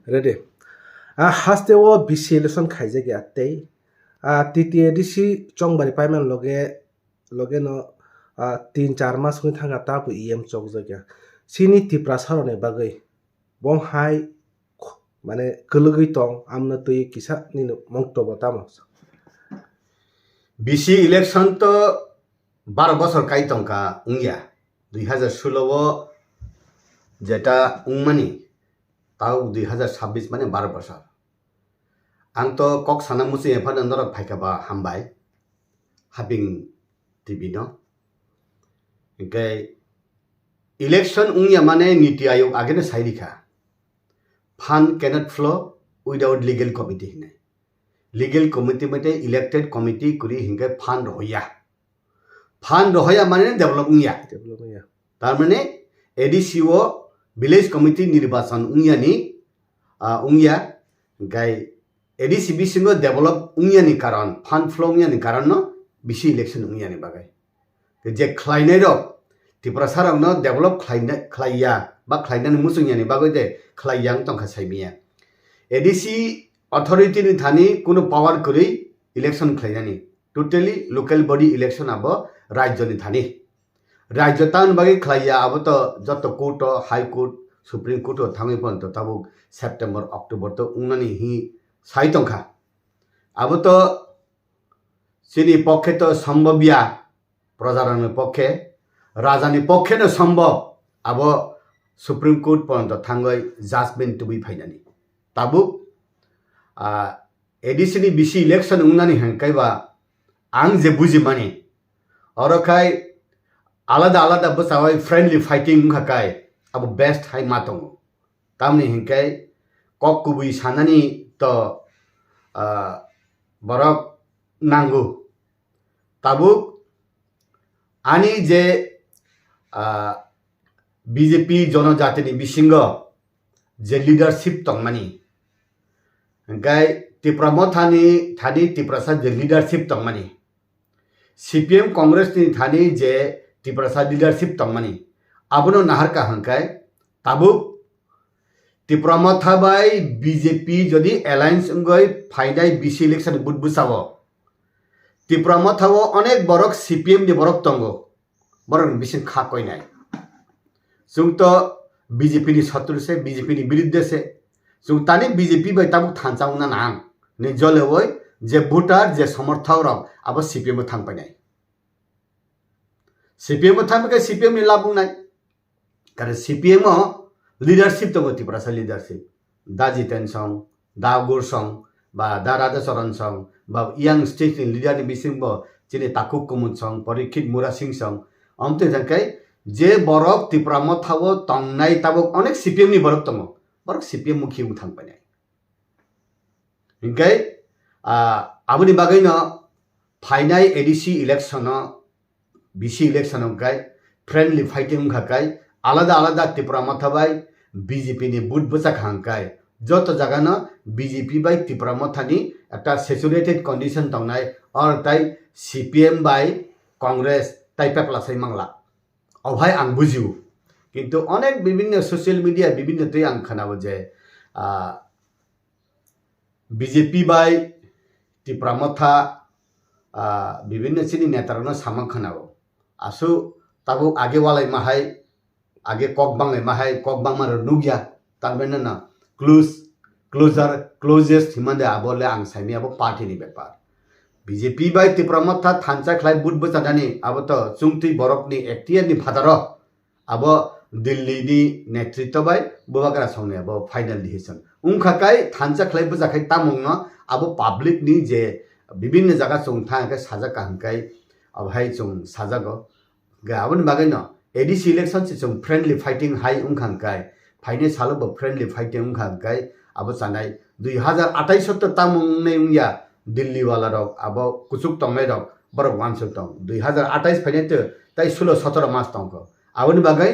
Ready. Haste wo BC election khaije ge attei. TTADC chongbari payment loge no 3-4 mas hui thanga ta bu EM chok jagya. Sini tipra sarone bagai. Bong hai মানে কলগই তং আমনা তুই কিসা নিনো মন্তব্য Tamas BC election তো 12 বছর কাইতংকা উংয়া 2016 যেটা উংমানি তাও 2026 মানে 12 বছর আং তো কক সানামুসি এফান নরক ফাইকাবা হামবাই হাবিং টিভি ন ইনকে ইলেকশন উংয়া মানে নীতি আয়োগ আগেনে সাইরিখা fund cannot flow without legal committee ne legal committee mate elected committee kuri hinga fund roya mane development ya tar mane ADCO village committee nirbachan ungya gai ADCB singo develop ungya ni karon fund flow ungya ni karon no bisi election ungya ni bagai je khlainai rok tiprasarang no develop khlaiya ba khlainani musungya ni bagai de khlaiyang tongkha saimiya ADC authority ni thani kono power kori election khlainani totally local body election abo rajya ni thani rajya tan bagai khlaiya abo to joto court high court supreme court thangai ponto tabu September October to ungnani hi sai tongkha abo to sini pokhe to sambhabya prajarani pokhe rajani pokhe no sambhav abo Supreme Court পর্যন্ত থাঙ্গই judgement two B ফাইনানি তাবু এডিসিনি BC election উংনানি হাঙ্কাইবা আং যে বুঝি মানে অরখাই আলাদা আলাদা বসাওয়াই ফ্রেন্ডলি ফাইটিং হাকাই আবু বেস্ট হাই মাতং তামনি হাঙ্কাই কক কুবুই সানানি তো বরক নাঙ্গু তাবু আনি যে BJP जनजातिनि बिसिंगो जे लीडरशिप तंगमानि गाय तिप्रामो थानि तिप्रासा जे लीडरशिप तंगमानि CPM कांग्रेस नि थानि जे तिप्रासा लीडरशिप तंगमानि आबनो नाहारका हंकाय ताबु तिप्रामो थाबाय BJP जदि अलायंस गय फाइनाय BC इलेक्शन बुदबुसावो तिप्रामो थावो अनेक बरक CPM नि बरक तंगो बरक बिसिं खा कयनाय जों तो BJP नि शत्रु से BJP नि विरुद्ध से जों तानि BJP बाय ताबु थानचाउना नां ने जलेवय जे भोटार जे समर्थक रक अब CPM थांपायनाय CPM थांपाय CPM नि लाबुंनाय कारण CPM लीडरशिप तो तिप्रासा लीडरशिप दा जितेन सं दा गुरसं बा दा राधाचरण सं बा यांग स्टेट नि लीडर नि बिसिंग चिने ताकुक कुमुन सं परीक्षित मुरा सिंह सं अमते जकाय जे बरक तिप्रामो थावो तंगनाय ताबो अनेक CPM नि बरक तंगो बरक CPM मुखि उथां पायनाय इनकाय आबुनि बागैनो फाइनाय ADC इलेक्शन BC इलेक्शन गाय फ्रेंडली फाइटिंग खाकाय आलादा आलादा तिप्रामो थाबाय BJP नि बुट बचा खांकाय जत जागानो BJP बाय तिप्रामो थानि एकटा सैचुरेटेड कंडीशन तंगनाय और ताई CPM बाय कांग्रेस ताई पेपलासै मांगला अभाय आं बुझिउ किन्तु अनेक विभिन्न सोशल मीडिया विभिन्न तै आं खोनाबो जे BJP बाय तिप्रामथा विभिन्न चिनि नेतारनो सामां खोनाबो आसु ताबो आगे वालाय माहाय आगे ककबांगाय माहाय ककबांमा नुगिया तारमेन ना क्लोजेस्ट हिमन्दे आबोले आं साइमी आबो पार्टी नि बेपार BJP बाय तिप्रामथा थानचा खलाय बुट बचादानि अब तो चुंगति बरकनि एक्टियर नि फादार अब दिल्ली नि नेतृत्व बाय बुबाग्रा संने अब फाइनल डिसिजन उंखाकाय थानचा खलाय बजाखाय तामुंग अब पब्लिक नि जे विभिन्न जगह चुंग थांगाय साजा कांकाय अब हाय चुंग साजागो गाबन बागैनो ADC इलेक्शन से चुंग फ्रेंडली फाइटिंग हाय उंखांकाय फाइने सालो फ्रेंडली फाइटिंग उंखांकाय अब जानाय 2028 त तामुंग नै उंया दिल्ली वाला रक अब कुचुक तंगनाय रक बरक वानसुक तंग 2028 फाइनाय तो ताई 16-17 मास तंग आबनि बागै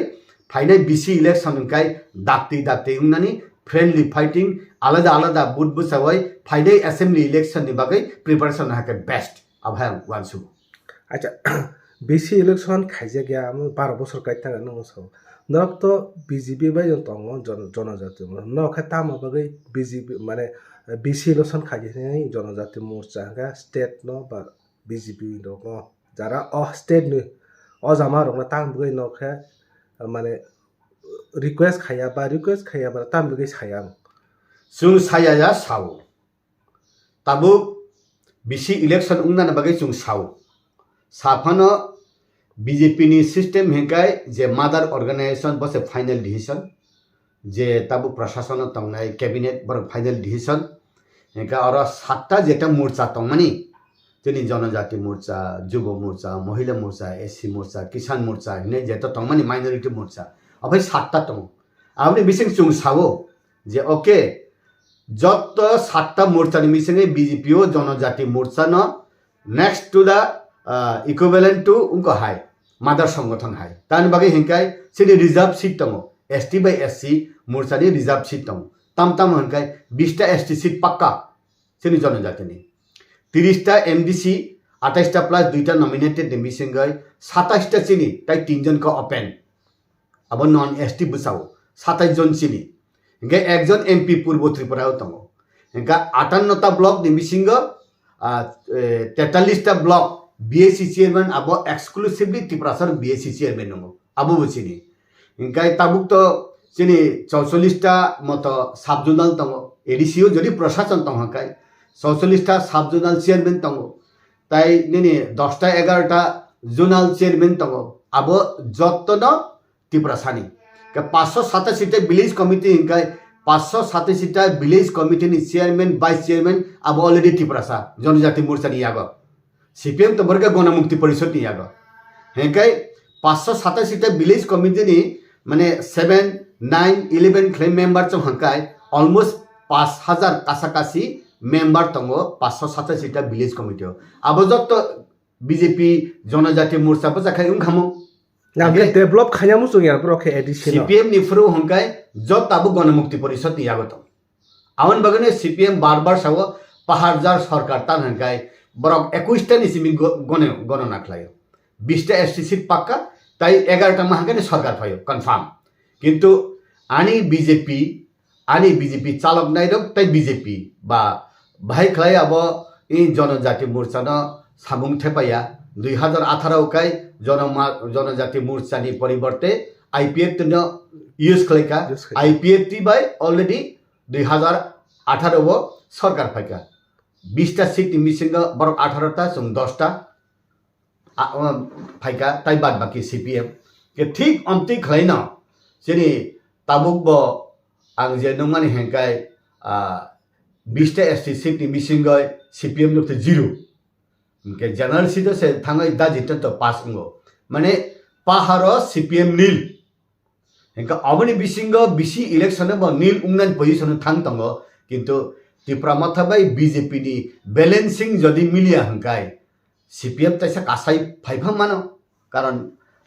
फाइनाय BC इलेक्शन काय दाक्ति उंनानि फ्रेंडली फाइटिंग आलादा आलादा बुट बुसावै फाइनाय असेंबली इलेक्शन नि बागै प्रिपारेशन हाके बेस्ट अभाय वानसुक अच्छा BC इलेक्शन खाइजे गया 12 বছর কাইতাঙ্গা नंगसो nok to BJP bai jong tongo jonojati morcha nok kha tama bagai BJP mane BC loson khaji ni jonojati morcha ga state no ba BJP no jara state ni jama rok na tam bagai nok kha mane request khaya ba tam bagai saya chung saya ya sao tabu BC election ungna na bagai chung sao safano BJP ni system hengkai je mother organization bose final decision je tabu prashasana tongnai cabinet bor final decision hengka aro 7টা যেটা মোর্চা tongmani jeni jonojati morcha jubo morcha mohila morcha SC morcha kisan morcha hine jeta tongmani minority morcha abai 7টা tong apni bising chung sao je okay যত 7টা মোর্চা ni bising BJP o jonojati morcha no next to the equivalent to unko high mother সংগঠন hai tan bagi hingkai sini reserve seat tongo ST by SC morcha ni reserve seat tongo tam hingkai 20টা ST seat pakka sini jonojati ni 30টা MDC 28টা plus 2টা nominated ni bisingai 27টা sini tai 3 John ko open abo non ST busao 27 John sini hingkai ekjon MP purbo tripura tongo hingkai 58টা block ni bisingo 43টা block BAC chairman abo exclusively Tiprasar BAC chairman nongo abo buchini hingkai tabuk to sini 44টা moto subjonal tongo ADCO jodi prashashan tongo kai 44টা subjonal chairman tongo tai nini 10টা 11টা zonal chairman tongo abo jottono Tiprasani ka 587 টা village committee hingkai 587 টা village committee ni chairman vice chairman abo already Tiprasa jonojati morcha ni yago CPM to berga গণমুক্তি পরিষদ ni yago hengkai 587 টা village committee ni mane 7 9 11 claim member chong hangkai almost 5000 kasakasi member tongo 587 টা village committee abo jotto BJP jonojati morcha pa jakai ungkhamo na develop khanya mu chung yar pro khe addition CPM ni fru hangkai jot abo গণমুক্তি পরিষদ ni yago to awan bagane CPM barbar sawo paharjar sarkar tan hangkai borok 21টা nisimi গণনা খালাयो 20টা ST seat পাক্কা তাই 11টা মাহাঙ্গানে সরকার পাইও confirm কিন্তু আনি BJP চালক নাইরক তাই BJP বা ভাই খালাই আব এই জনজাতি মোর্চা ন সাবুং থেপাইয়া 2018 কাই জনজাতি মোর্চানি পরিবর্তে IPF ন ইউজ খালাইকা IPF টি বাই অলরেডি 2018 সরকার পাইকা 20টা সিট মিসিংगा बरक 18টা जों 10টা फाइका ताइ बाद बाकी CPM के ठीक अमति खलाइन जेनि ताबुक ब आं जे नंमानि हेंकाय 20टा ST सिट मिसिंगा CPM नो 0 के जनरल सीट से थांगाय दा जित तो पास ngो माने पाहारो CPM नील हेंका अबनि बिसिंगा बिसि इलेक्शन ब नील उंगनान पोजिशन थांग तंगो किंतु Tipramaथा bai BJP ni balancing jodi milia hangkai CPM taisa kasai phaifam mano karon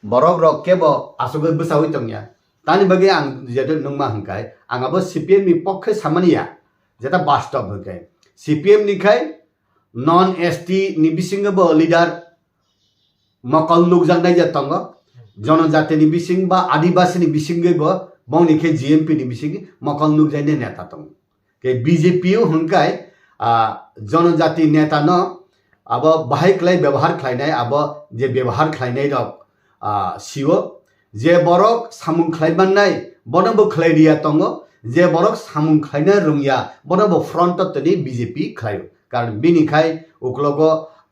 borok rok kebo asugoi busawi tongya tani bagi ang jeto nungma hangkai angabo CPM ni pokhe samania jeta bastop hangkai CPM ni khai non ST ni bisinga bo leader makal luk jangnai ja tongo jonojati ni bising ba adibasi ni bisingai bo bongni khe GMP ni bising makal luk jaine neta tong के BJP हंकाय जनजाति नेता न अब बाहेकलाई व्यवहार खाइनाय अब जे व्यवहार खाइनाय रक CO जे बरक सामुं खाइबाननाय बनबो खाइरिया तंगो जे बरक सामुं खाइना रुंगिया बनबो फ्रंट तनि BJP खायो कारण बिनिखाय उक्लगो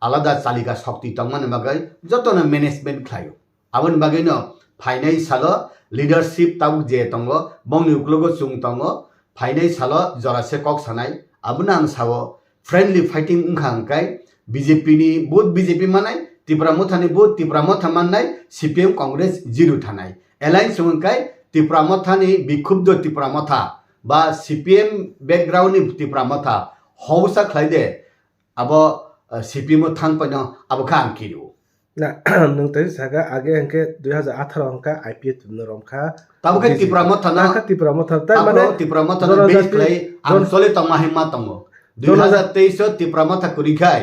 आलादा चालिका शक्ति तंगमान बागै जतन मैनेजमेंट खायो आवन बागै न फाइनाय सालो लीडरशिप ताबुक जे तंगो बंगनि उक्लगो चुं तंगो फाइनाय सालो जरासे कक सानाय आबुना आं सावो फ्रेंडली फाइटिंग उंखांकाय BJP नि बहुत BJP मानाय तिप्रामथानि बहुत तिप्रामथा माननाय CPM कांग्रेस जिरु थानाय एलायन्स उंखाय तिप्रामथानि बिखुब्द तिप्रामथा बा CPM बैकग्राउंड नि तिप्रामथा हौसा खलायदे अब CPM थांपनो अब खा आंकिरु ना नंतै सागा आगे अंके 2018 अंका IPF नरमखा ताबो खै तिप्रामथा ना तिप्रामथा ता माने तिप्रामथा बेसलाय आंसले तमाहेमा तंगो 2023 तिप्रामथा कुरिखाय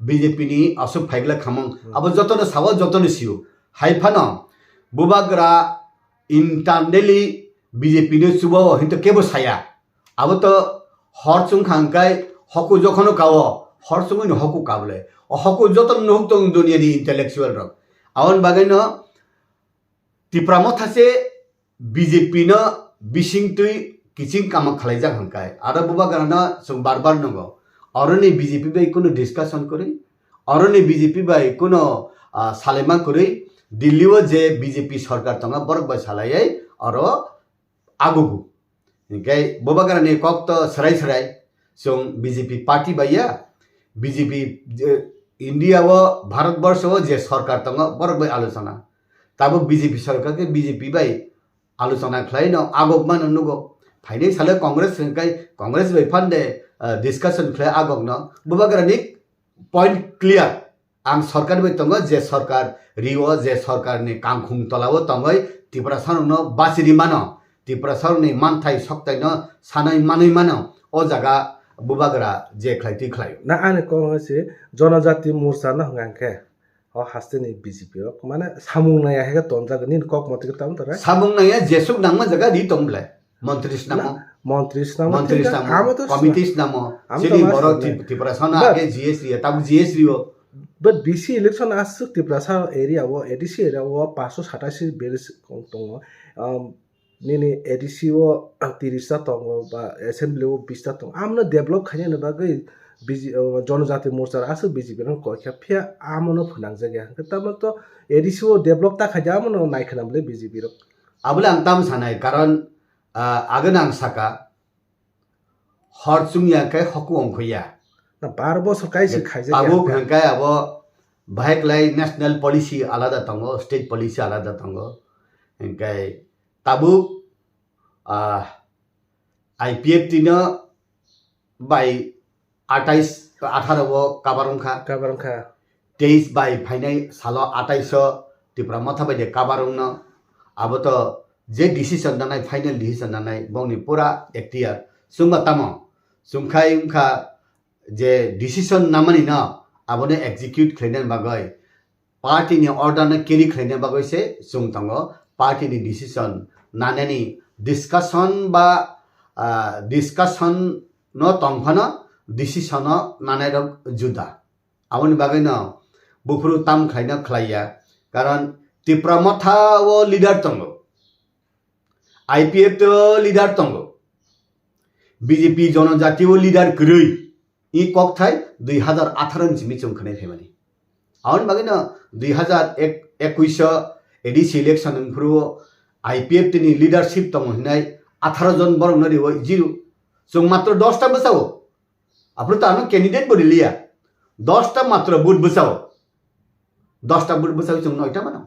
BJP नि असुक फाइगला खामं अब जतन साव जतन सिउ हाइफान बुबाग्रा internally BJP no subo hinto kebo saya abo to horchung khangkai hoku jokhono kawo horchung no hoku kable o hoku joton no tong dunia ni intellectual rok awon bagai no tipramo thase BJP no bising tui kiching kama khalaijak hangkai ara buba garana sung barbar nogo oroni BJP bai kono discussion kori oroni BJP bai kono salema kori दिल्लीओ जे BJP सरकार तंगा बरक bai salai aro agugu इंके बोबा करने कॉक तो सराय सराय सोंग बीजेपी पार्टी बाया बीजेपी इंडिया वो भारत वर्ष वो जे सरकार तंगा बरक bai आलोचना तब बीजेपी सरकार के बीजेपी बाई आलोचना खलाई न आगोग मान नुगो फाइने साले कांग्रेस bai फंडे डिस्कशन खलाई आगोग न बोबा करने पॉइंट क्लियर आं सरकार bai तंगा जे सरकार रिओ जे सरकार ने काम खुंग तलावो तंगै त्रिपुरा सरनो बासिरि मानो त्रिपुरा सरनि मानथाय सक्ताय न सानाय मानै मानो ओ जागा बुबागरा जे खलायति खलायो ना आने कौन जनजाति मोर्चा ना हंगांके और हस्ते नहीं बीजेपी रो माने सामुंग नया है का तोंजा गनी कॉक मत के ताम तरा सामुंग नया जेसुक नाम जगह दी तोंबले मंत्रीस नाम कमिटीस नाम सिरि बरो त्रिपुरा सन आगे जीएस रिया तब GS Rio but BC election asuk Tiprasa area wo ADC area wo 587 beres tongo nini ADC wo 30 ta tongo ba assembly wo 20 ta tongo amna develop khane na bagai BJ जनजाति मोर्चा asuk BJP no ko khapya amono phunang jage tama to ADC wo develop ta khaja amono naikhanamle BJP ro abule ang tam sanai karon aganang saka horchungya kai hoku ongkhoya ना 12 बছर काइसे खाइजे आबो खंकाय अब भाइकलाई national policy आलादा तंगो state policy आलादा तंगो खंकाय ताबु IPF तिन bye 28 18 वो काबारंखा 23 bye फाइनाय सालो 28 तिप्रा मथा bye काबारंग न अब तो जे डिसिजन नानाय फाइनल डिसिजन नानाय बंगनि पूरा एक्टियर सुंगा तमो सुंखाय उखा जे डिसिजन नामानि न आबने एक्जिक्यूट खैनान बागै पार्टी नि अर्डर न केरी खैनान बागै से सुं तंगो पार्टी नि डिसिजन नानानि डिस्कशन बा डिस्कशन न तंगफन डिसिजन नानाय रक जुदा आबनि बागै न बुफुरु ताम खैना खलाया कारण त्रिपुरा मथा वो लीडर तंगो आईपीएफ तो लीडर तंगो बीजेपी जनजाति वो लीडर गरै इ कक थाय 2018 नि मिचुं खने फेमानि आउन बागैनो 2021 एडीसी इलेक्शन फ्रु आईपीएफ तिनि लीडरशिप तंग हिनाय 18 जन बरं नरि व जिरु जों मात्र 10 टा बसाओ आप्रो तानो कैंडिडेट बरि लिया 10 टा मात्र बुट बसाओ 10 टा बुट बसाओ जों 9 टा मानो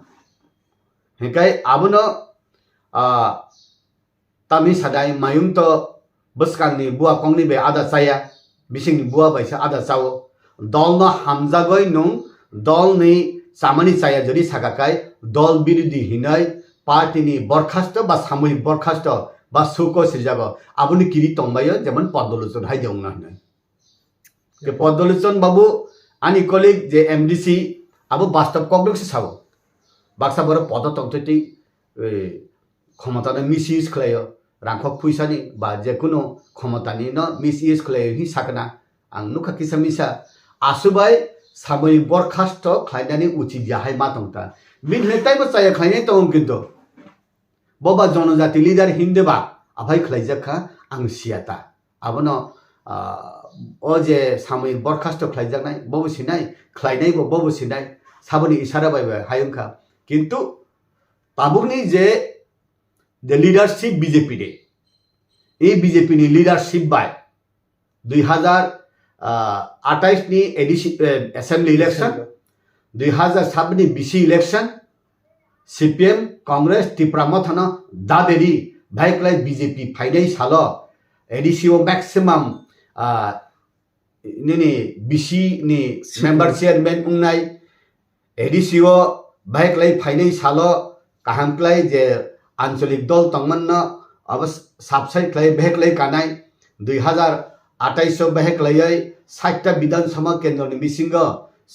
हेकाय आबनो तामि सादाय मायुं तो बसकांनि बुआ कंनि बे आदा साया बिसिंनि बुआ बायसा आदा चावो दल न हामजागै नं दल नि सामानि चाया जरि सागाखाय दल बिरोधी हिनाय पार्टीनि बरखास्त बा सामूहिक बरखास्त बा सुको सिरजागो आबुनि किरि तंबायो जेमन पद्मलोचन हायदों ना हिनाय के पद्मलोचन बाबू आनि कलिग जे एमडीसी आबो वास्तव कगदोंसो सावो बाक्सा बर पद तंतति क्षमतानि मिसइउज खलायो रांखक फैसानि बा जेकुनु क्षमतानि न मिसइउज खलायो हि साकना आं नुखा किसामिसा आसुबाय सामूहिक बरखास्त खलायनानि उचित जाहाय मा तंता बिन हेतायबो चाया खलायनाय दं किन्तु बबा जनजाति लिडार हिन्देबा आफाय खलायजाखा आं सियाता आबनो ओ जे सामूहिक बरखास्त खलायजानाय बबो सिनाय खलायनायबो बबो सिनाय साबनि इसारा बायबाय हायंखा किन्तु ताबुकनि जे the leadership BJP de A BJP नि लीडरशिप बाय 2028 नि एडीसी असेंबली इलेक्शन 2007 नि BC election CPM Congress Tripura मथन दाबेरी भाइकलाई बीजेपी फाइनाय सालो एडीसीओ मैक्सिमम नि बीसी नि मेंबर चेयरमैन उंनाय एडीसीओ भाइकलाई फाइनाय सालो काहामक्लाई जे आंचलिक दल तंगमन अब साबसाइट लाई बेहक लाई कानाय 2028 बेहक लाई 60 टा विधानसभा केन्द्र नि बिसिंग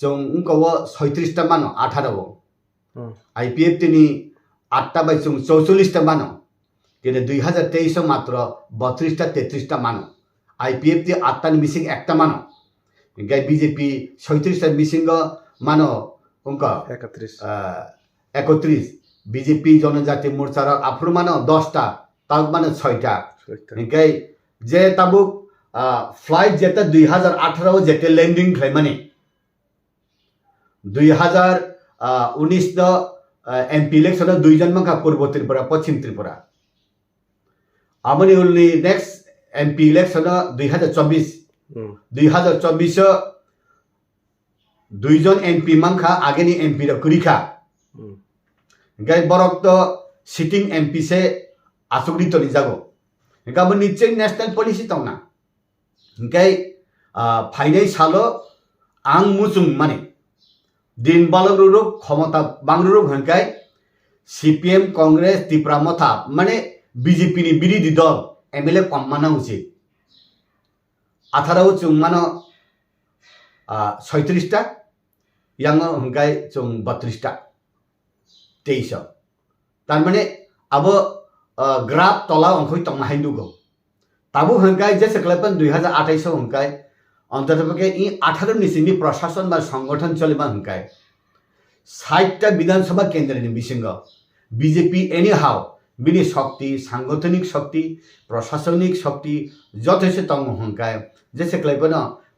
जों उनको 36 टा मानो 18 वो आईपीएफ तिनि 8টা বাই 44টা মানো কিন্তু 2023 মাত্র 32টা 33টা মানো IPFT 8টার মিসিং একটা মানো গাই BJP 37টা মিসিং মানো উনকা 31 BJP জনজাতি মোর্চার আফ্রু মানো 10টা তাও মানো 6টা গাই যে তাবুক ফ্লাইট যেটা 2018 যেতে ল্যান্ডিং খাই মানে 2019 MP ইলেকশন 2 জন মাখা পূর্ব ত্রিপুরা পশ্চিম ত্রিপুরা আমনি উল্লি নেক্সট MP ইলেকশন 2024 2 জন MP মাংখা আগেনি MP র কুরিখা গাই বরক তো সিটিং MP সে আসুগরি তো নিজাগো গাবো নিচে ন্যাশনাল পলিসি তংনা গাই ফাইনাই সালো আং মুসুং মানে দিন বালরুরুক ক্ষমতা বাংরুরুক হংকাই CPM কংগ্রেস ত্রিপুরা মথা মানে BJP ni বিরোধী দল MLA কম মানা উচিত 18 চুং মানো 36টা ইয়াং হংকাই চুং 32টা 23 তার মানে আবো গ্রাফ তলা অংখই তংনা হাইনুগো তাবু হংকাই যে সেকলেপন 2028 হংকাই অন্ততপক্ষে ই 18 নিসিনি প্রশাসন বা সংগঠন চলিবা হংকাই 60টা বিধানসভা কেন্দ্রের বিসঙ্গ BJP এনি হাও বিনি শক্তি সাংগঠনিক শক্তি প্রশাসনিক শক্তি যথেষ্ট তং হংকাই যে সেকলেপন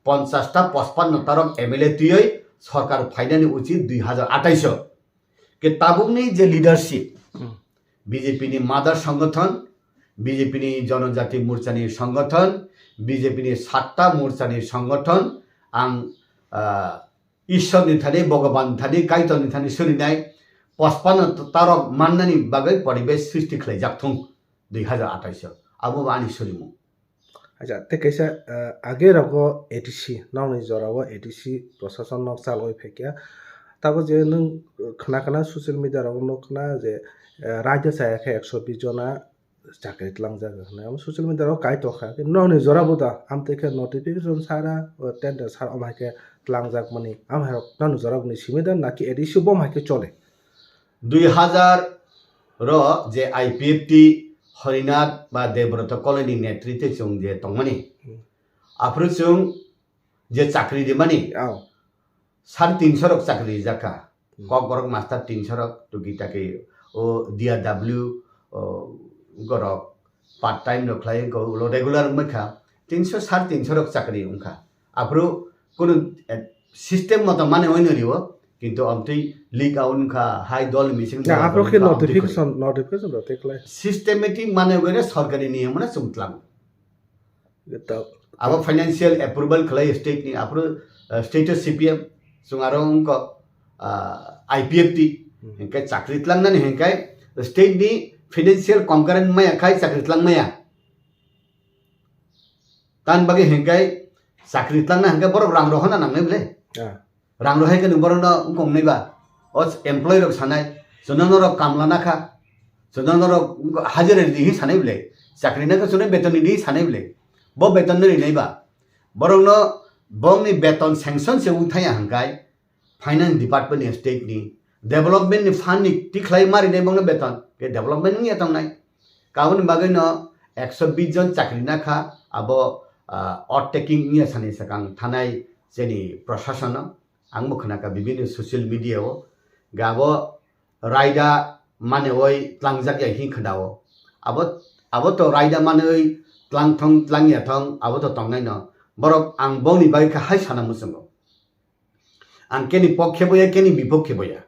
50টা 55 তারক MLA তুই সরকার ফাইনানি উচিত 2028 কে তাবুকনি যে লিডারশিপ BJP নি মাদার সংগঠন BJP নি জনজাতি মোর্চানি সংগঠন BJP ni 7টা মোর্চানি সংগঠন আং ঈশ্বর নিথানি ভগবান থানি কাইতন নিথানি সরিনাই 55 তারক মান্নানি বাগৈ পরিবেশ সৃষ্টি খাই জাকথং 2028 আবু বানি সরিমু আচ্ছা তে কেসা আগে রগো ADC নাউনি জরাও ADC প্রশাসন নক চালই ফেকিয়া তাবো যে নং খনা সোশ্যাল মিডিয়া রগ নখনা যে রাজ্য সায়াখে 120 জনা চাকরি লাংজাগো না সোশ্যাল মিডিয়া রগ কাই তখা নাউনি জরাবো দা আমতেকে নোটিফিকেশন সারা টেন্ডার সার আমাকে লাংজাগ মানি আম হারক নাউনি জরাবনি সিমিদান নাকি ADC বম হাকে চলে 2000 র যে IPFT হরিনাথ বা দেবব্রত কলোনি নেতৃত্বে চুং যে তংমানি আফ্রু চুং যে চাকরি দিমানি 350 রক চাকরি জাকা কক বরক মাস্টার 300 রক টুকিটাকে ও DRW গরক পার্ট টাইম রখলাই গো রেগুলার মখা 300 রক চাকরি উনখা আফ্রু কোন সিস্টেম মত মানে হইনরিও কিন্তু আমতেই লিক আউনখা হাই দল মিসিং না আপ্রকে নোটিফিকেশন রতেকলাই সিস্টেমেটিক মানে গরে সরকারি নিয়ম না সুমতলাম আবো ফাইনান্সিয়াল অ্যাপ্রুভাল খলাই স্টেট নি আপ্রু স্টেটাস CPM সুঙ্গারো উনক IPFT হেনকাই চাকরি তলাংনানি হেনকাই স্টেট নি ফাইনান্সিয়াল কনকারেন্ট মায়া খাই চাকরি তলাংমায়া তান বাগে হেনকাই চাকরি তলাংনা হেনকাই বড় রাং রহনা নাংনে বলে রাং রহাই কে বড় উনকংনৈবা ও এমপ্লয় রক সানাই জননর কামলা নাখা জননর হাজিরা দিহি সানাই বলে চাকরি নাকা সুনে বেতন দিহি সানাই বলে ব বেতন নি নাইবা বরং বংনি বেতন স্যাংশন সে উঠাই হাंगाय फाइनेंस डिपार्टमेंट नि स्टेट नि डेवलपमेंट नि फंड नि टिखलाई मारि नै बंग बेतन के डेवलपमेंट नि एतंग नाय काउन बागै न 120 जन चाकरी नाखा अब ऑट टेकिंग नि सानै सकां थानाय जेनि प्रशासन आं मुखनाका विभिन्न सोशल मीडिया ओ गाबो रायदा माने ओइ tlangjak या हि खदाओ अब तो रायदा माने ओइ tlangthong tlangya thong अब तो तंगनाय न बरक आं बंनि बागै का हाय साना मुसंगो आं केनि पक्षे बया केनि विपक्षे बया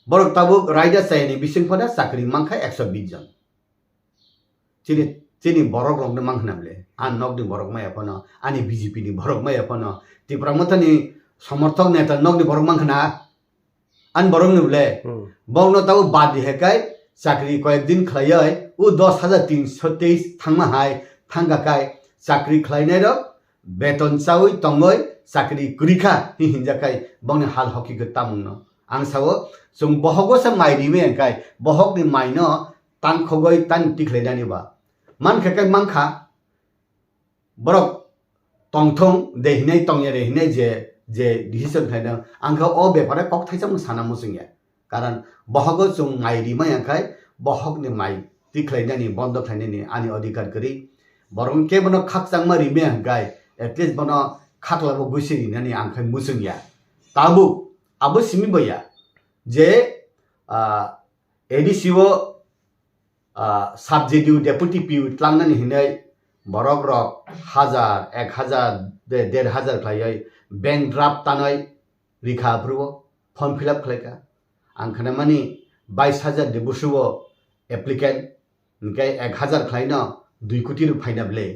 बरक ताबुक रायदा सायनि बिसिंफोरा चाकरि मांखा 120 जन चिनि बरक रंनो मांखनाबले आं नगदि बरक मायापन आनि BJP नि बरक मायापन त्रिपुरा मथनि समर्थक नेता नगदि बरक मांखना आन बरक नुबले बंनो ताबु बादि हेकाय चाकरि कयेक दिन खलायै उ 10323 थांमा हाय थांगाकाय चाकरि खलायनाय र बेतन चावै तंगै चाकरि गुरिखा हिंजाकाय बंनि हाल हकी ग तामुंनो आं सावो जों बहगो सा माइरि मेंकाय बहगनि माइनो तांखगै तान टिखलायनानिबा मानखाकाय मांखा बरक तंथं देहिनाय तंया रेहिनाय जे डिसिसन खायना आंखौ अ बेपारे कक थाइसा मु साना मुसिंया कारण बहगो जों माइ रिमा याखाय बहग नि माइ तिख्लाइनानि बन्द खाइनानि आनि अधिकार करी बरं के बनो खाक चांगमा रिमे हंगाय एटलिस्ट बनो खाक लाबो गुसि रिनानि आंखाय मुसुंया ताबु आबो सिमि बया जे एडिसिओ साबजेक्टिव डेपुटी पिउ tlangनानि हिनै बरक रक 1000 1000 1500 खायै बैंक ड्राफ्ट तानै रिखा अप्रुवो फर्म फिल अप खालायका आंखाना मानि 22000 देबुसुवो एप्लिकेंट इनके 1000 खालायनो 2 कोटी रु फाइनाबले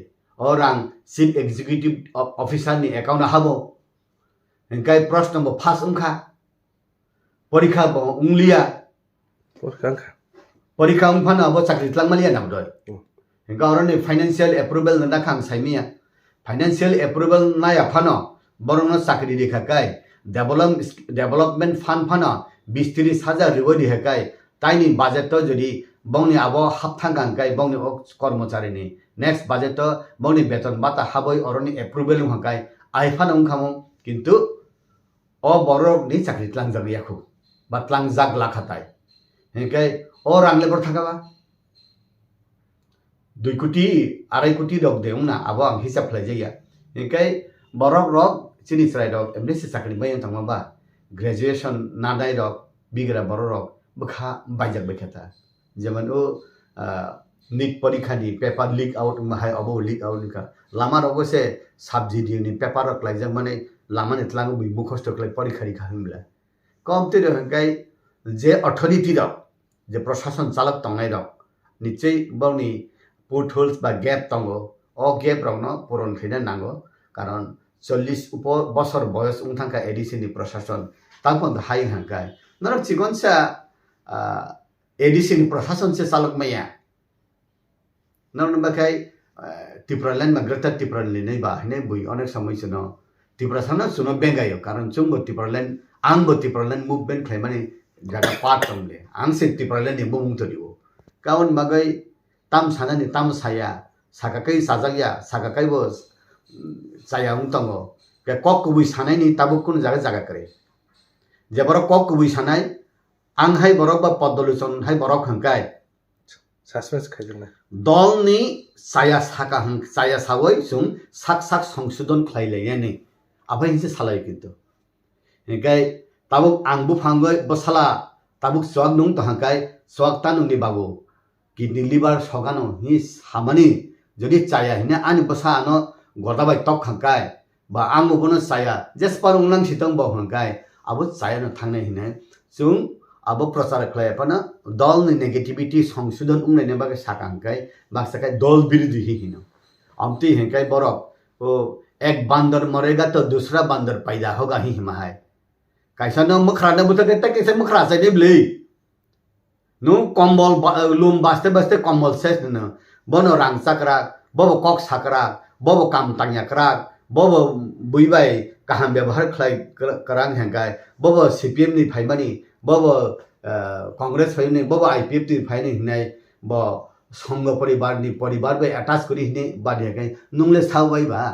और आं चीफ एग्जीक्यूटिव ऑफिसर नि अकाउंट हाबो इनके प्रश्न नम्बर 5 उंखा परीक्षा बो उंगलिया परीक्षा उंफाना अब चाकरी tlangमालिया नामदय इनका औरने फाइनेंशियल अप्रूवल नदा खां साइमिया फाइनेंशियल अप्रूवल नाया फानो बरनो चाकरी दिखाकाय डेवलपमेंट फंड फानो 20-30,000 रिवो दिखाकाय ताइनि बजेट तो जदि बौनि आबो हाबथांगांकाय बौनि कर्मचारिनि नेक्स्ट बजेट तो बौनि बेतन बाता हाबै औरनि अप्रूवल उंखाकाय आइफान उंखामो किंतु ओ बरनि चाकरी tlangजाबियाखौ बा tlangजाग लाखाताय इनके और आंले बर थाकाबा 2 कोटी 2.5 कोटी रक देउना आबो आं हिसाब खालायजाया इनके बरक रक चिनिस्राय रक एमनेसि चाकरी बायन थांमाबा ग्रेजुएशन नादाय रक बिग्रा बर रक बखा बायजाक बैखाता जेमन ओ नीट परीक्षा नि पेपर लीक आउट माहाय अबो लीक आउट का लामा रगो से सब्जेक्टिव नि पेपर रक लाइजाक माने लामा नेतलांगो बि मुखस्त खलै परीक्षा रि खाहमला कमते रहकाय जे अथॉरिटी रक जे प्रशासन चालक तंगाय रक निश्चय बौनि पोर्टहोल्स बा गैप तंगो ओ गैप रकनो पूरण खैना नांगो कारण 40 बছর বয়স उंथांका एडिसिनि प्रशासन तांपन हाय हांकाय नरक चिगनसा एडिसिनि प्रशासन से चालक मैया नरनबाखाय तिप्रलान मा ग्रेटर तिप्रलान नै बा हैनै बुइ अनेक समय सुनो तिप्रसाना सुनो बेंगायो कारण चुंगो तिप्रलान आंबो तिप्रलान मुभमेंट खायमानि जागा पार्ट तंले आं से तिप्रलान नि बुंग तरिवो काउन मगै ताम सानानि ताम साया साकाकै साजागया साकाकै बो saya untang o ke kok kubui sanai ni tabuk kun jaga करे जे बरक कक kubui sanai आं हाय बरक बा पदलुसन हाय बरक हंकाय सस्पेंस खाइजोंना दल नि साया साका हं साया सावै सुं साक साक संशोधन खाइलाय नि आफाय हिसे सालाय किन्तु हेकाय ताबुक आंबु फांगय बसाला ताबुक स्वाग नुं त हंकाय स्वाग तानु नि बाबु किडनी लिवर सगानो हि हामानि जदि चाया हिने आनि बसा आनो गदाबाय टक हंकाय बा आंबो बनो साया जेसपार उंलां सितंग बा हंकाय आबो साया न थांनाय हिने सुं आबो प्रचार खलायपना दल नि नेगेटिविटी संशोधन उंनायने बागे साकांकाय बाक्साकाय दल विरोधी हिनो अमती हेकाय बरक ओ एक बंदर मरेगा तो दूसरा बंदर पैदा होगा ही हिमाहाय कैसा न मखरा न बुता के कैसे मखरा से देबले नु कंबल लुम बास्ते बास्ते कंबल सेस न बनो रांग सकरा बबो कक सकरा बबो काम तांया करा बबो बुइबाय काहाम व्यवहार खलाय करांग हेंगाय बबो सीपीएम नि फाइमानि बबो कांग्रेस फाइनि बबो आईपीएफ नि फाइनि हिनाय ब संघ परिवार नि परिवार बे अटैच करि हिने बादे गाय नुंगले साव बायबा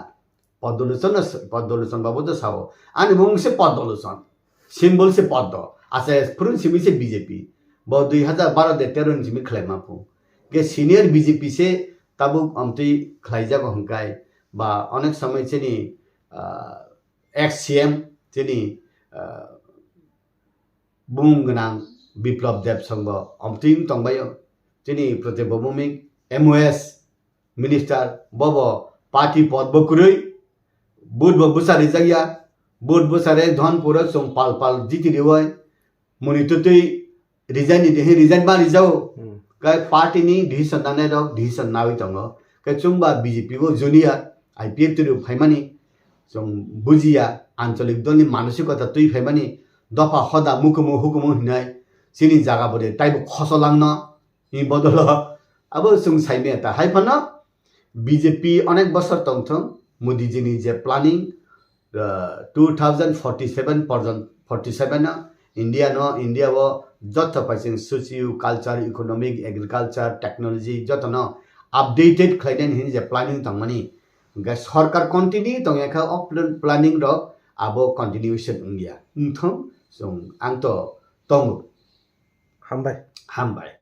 पदलुसन बाबो तो साव आनि बुंग से पदलुसन सिंबल से पद आसे फुरुन सिमि से बीजेपी ब 2012 दे 13 सिमि खलाय मापु के सीनियर बीजेपी से ताबु अमती खलाइजा हंकाय बा अनेक समय चेनी एक्स सीएम चेनी बुंगनां विप्लव देव संग अमती तंबायो चेनी प्रतिभा भूमिक एमओएस मिनिस्टर बबो पार्टी पद बकुरै बुध बुसारी जगिया बुध बुसारे धन पुरक सम पाल पाल जीती रिवय मुनितुतै रिजाइन दे रिजाइन बा रिजाओ काय पार्टी नि डिसिसन नाने रक डिसिसन नावि तंग काय चुंबा बीजेपी को जुनिया आईपीएफ तिरु फाइमानि जों बुजिया आंचलिक दलनि मानसिकता तुइ फाइमानि दफा हदा मुकुमु हुकुमु हिनाय सिनि जागा बदे टाइप खसलांन इ बदल अब जों साइमेता हाइफन बीजेपी अनेक बছर तंथं मोदी जी नि जे प्लानिंग 2047 पर्यंत 47 इंडिया वो जत पाइसिं socio culture economic agriculture technology जत न अपडेटेड खैदेन हिन जे प्लानिंग तंगमनि गे सरकार कंटिन्यू तंगेखा अफ प्लानिंग र आबो कंटिन्यूएशन उंगिया उंथं जों आंतो तंग Hambai. Hambai.